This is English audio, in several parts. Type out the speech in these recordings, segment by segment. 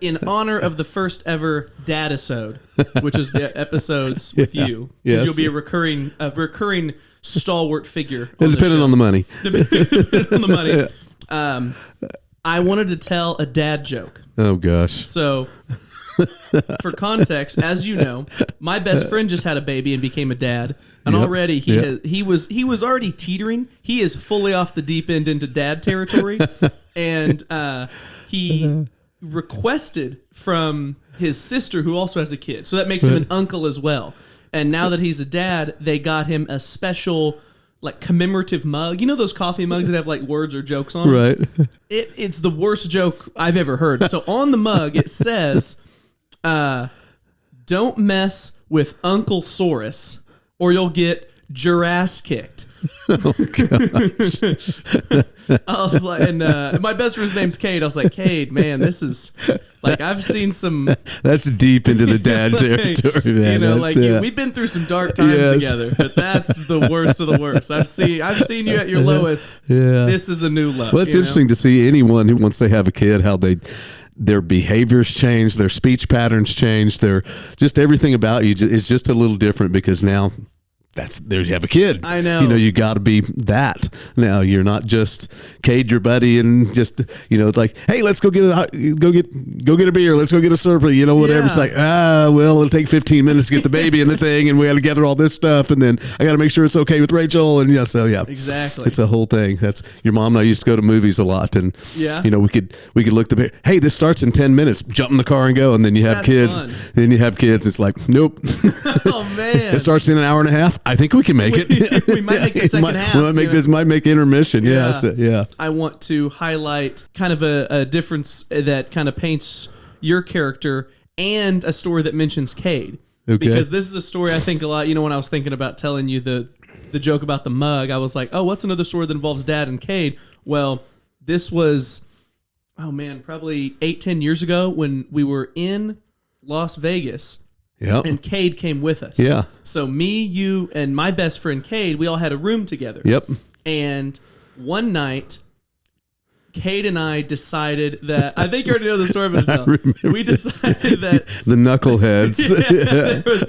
in honor of the first ever Dad-isode, which is the episodes with you, yes. you'll be a recurring stalwart figure. Depending on the money. Depending on the money. I wanted to tell a dad joke. Oh gosh. So, for context, as you know, my best friend just had a baby and became a dad, and already he was already teetering. He is fully off the deep end into dad territory, and he requested from his sister, who also has a kid, so that makes him an uncle as well. And now that he's a dad, they got him a special, like, commemorative mug. You know those coffee mugs that have, like, words or jokes on them? Right. It's the worst joke I've ever heard. So on the mug, it says, don't mess with Uncle Saurus or you'll get Jurass kicked. Oh, gosh. I was like, and my best friend's name's Cade. I was like, Cade, man, this is like, I've seen some. That's deep into the dad territory, man. You know, that's, like we've been through some dark times together, but that's the worst of the worst. I've seen you at your lowest. Yeah. This is a new low. Well, it's interesting to see anyone who, once they have a kid, how their behaviors change, their speech patterns change, their just everything about you is just a little different because now. There you have a kid. I know. You know, you got to be that. Now you're not just Cade, your buddy, and just it's like, hey, let's go get a beer. Let's go get a Slurpee. You know, whatever. Yeah. It's like, well, it'll take 15 minutes to get the baby in the thing, and we got to gather all this stuff, and then I got to make sure it's okay with Rachel, and exactly. It's a whole thing. That's your mom and I used to go to movies a lot, and we could look the hey, this starts in 10 minutes. Jump in the car and go, and then you have That's kids. fun. Then you have kids. It's like, nope. Oh man, it starts in an hour and a half. I think we can make it. We might make the second half. We might make intermission. Yeah. I want to highlight kind of a difference that kind of paints your character and a story that mentions Cade. Okay. Because this is a story I think a lot. You know, when I was thinking about telling you the joke about the mug, I was like, oh, what's another story that involves Dad and Cade? Well, this was, probably 8-10 years ago when we were in Las Vegas. Yep. And Cade came with us. Yeah. So me, you, and my best friend Cade, we all had a room together. Yep. And one night, Cade and I decided that, I think you already know the story, but we decided that the knuckleheads.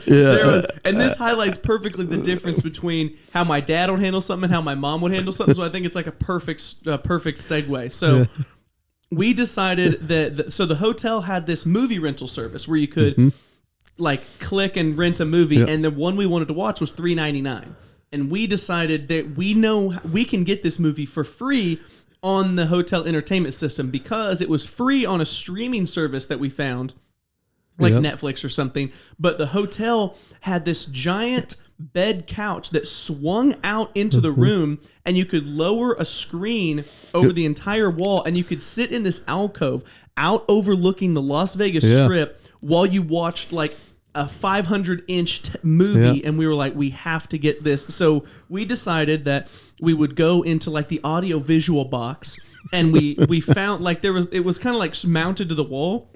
there was, and this highlights perfectly the difference between how my dad would handle something and how my mom would handle something. So I think it's like a perfect segue. So we decided that, so the hotel had this movie rental service where you could like click and rent a movie, and the one we wanted to watch was $3.99, and we decided that we know we can get this movie for free on the hotel entertainment system because it was free on a streaming service that we found, like Netflix or something. But the hotel had this giant bed couch that swung out into the room, and you could lower a screen over the entire wall, and you could sit in this alcove out overlooking the Las Vegas Strip while you watched like a 500-inch movie, and we were like, we have to get this. So we decided that we would go into like the audio visual box, and we found like it was kind of like mounted to the wall.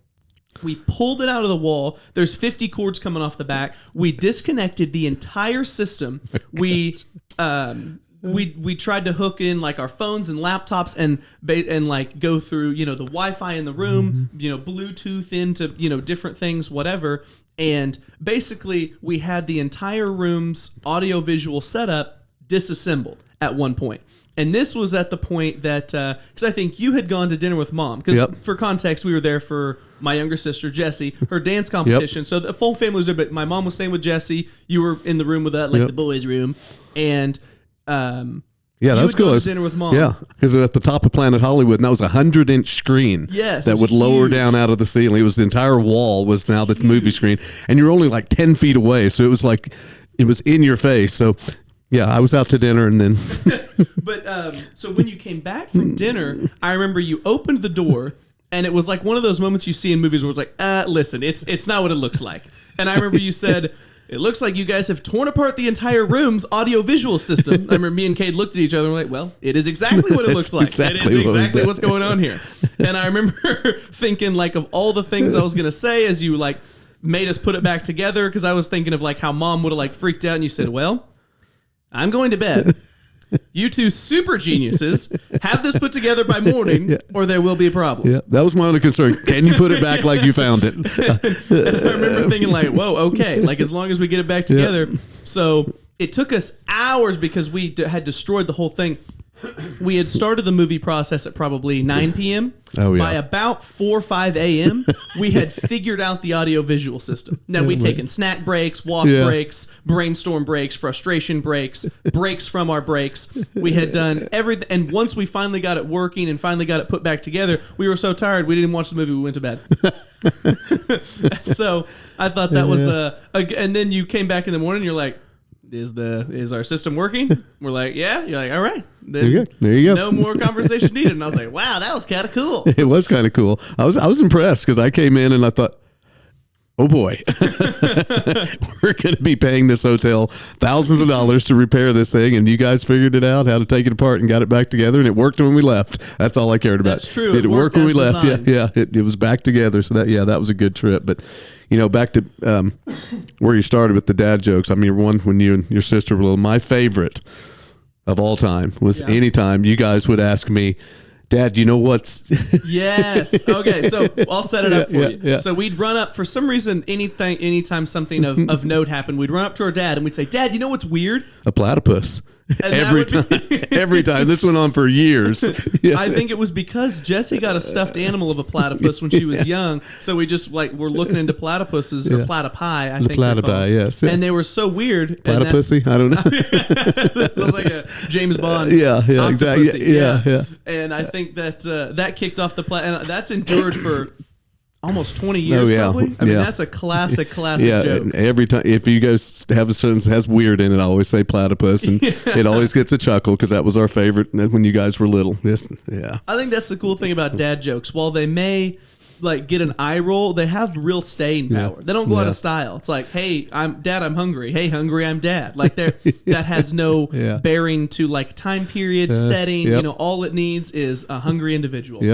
We pulled it out of the wall. There's 50 cords coming off the back. We disconnected the entire system. We tried to hook in like our phones and laptops and like go through, the Wi-Fi in the room, Bluetooth into, different things, whatever. And basically we had the entire room's audio visual setup disassembled at one point. And this was at the point that, because I think you had gone to dinner with Mom. Because for context, we were there for my younger sister, Jessie, her dance competition. So the full family was there, but my mom was staying with Jessie. You were in the room with that, like the boys' room. And that was cool. Dinner with Mom. Yeah, because at the top of Planet Hollywood, and that was a 100-inch screen. Yes, that would lower down out of the ceiling. It was the entire wall was now the movie screen, and you were only like 10 feet away, so it was like it was in your face. So. Yeah, I was out to dinner and then... But, so when you came back from dinner, I remember you opened the door, and it was like one of those moments you see in movies where it's like, listen, it's not what it looks like. And I remember you said, it looks like you guys have torn apart the entire room's audio-visual system. I remember me and Cade looked at each other and were like, well, it is exactly what it looks like. It is exactly what's going on here. And I remember thinking, like, of all the things I was going to say as you, like, made us put it back together, because I was thinking of, like, how Mom would have, like, freaked out, and you said, well... I'm going to bed. You two super geniuses have this put together by morning, or there will be a problem. Yeah, that was my only concern. Can you put it back like you found it? And I remember thinking like, whoa, okay. Like as long as we get it back together. So it took us hours because we had destroyed the whole thing. We had started the movie process at probably 9 p.m. Oh, yeah. By about 4 or 5 a.m., we had figured out the audio-visual system. Now, we'd taken snack breaks, walk breaks, brainstorm breaks, frustration breaks, breaks from our breaks. We had done everything. And once we finally got it working and finally got it put back together, we were so tired, we didn't watch the movie. We went to bed. So I thought that was and then you came back in the morning, you're like, is our system working? We're like, yeah. You're like, all right. Then there you go. No more conversation needed. And I was like, wow, that was kind of cool. It was kind of cool. I was impressed because I came in and I thought, oh boy, we're going to be paying this hotel thousands of dollars to repair this thing, and you guys figured it out how to take it apart and got it back together, and it worked when we left. That's all I cared about. That's true. Did it work when we left? Yeah. It was back together. So that was a good trip. But back to where you started with the dad jokes. I mean, one when you and your sister were little. My favorite of all time was anytime you guys would ask me, Dad, you know what's... Yes. Okay, so I'll set it up for you. Yeah. So we'd run up, for some reason, anytime something of note happened, we'd run up to our dad and we'd say, Dad, you know what's weird? A platypus. Every time. Every time. This went on for years. Yeah. I think it was because Jessie got a stuffed animal of a platypus when she was young. So we just we're looking into platypuses or platypi, I think. Platypi, yes. And they were so weird. Platypussy? I don't know. That sounds like a James Bond. Yeah, exactly. Yeah. And I think that that kicked off the and that's endured for almost 20 years, probably. I mean, that's a classic joke. Every time, if you guys have a sentence that has weird in it, I always say platypus, and it always gets a chuckle because that was our favorite when you guys were little. Yeah. I think that's the cool thing about dad jokes. While they may get an eye roll, they have real staying power. They don't go out of style. It's like, hey, I'm hungry. Hey, hungry, I'm dad. Like that has no bearing to time period, setting. All it needs is a hungry individual. Yep.